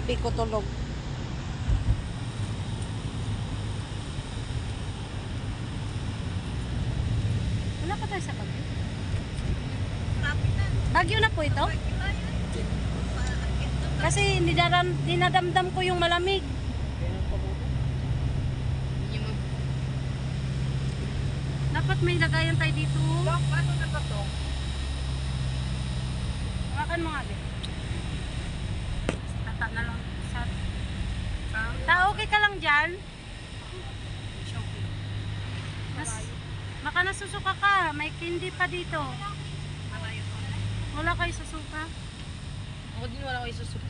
TV ko tulog. Wala pa tayo sa Bagyo. Bagyo na po ito? Kasi dinadamdam ko yung malamig. Dapat may lagayan tayo dito. Paano na ba to? Hawakan mo nga, Beth. Tata na lang. Okay ka lang dyan? Baka nasusuka ka. May candy pa dito. Wala kayo susuka? Ako din wala ko isusuka.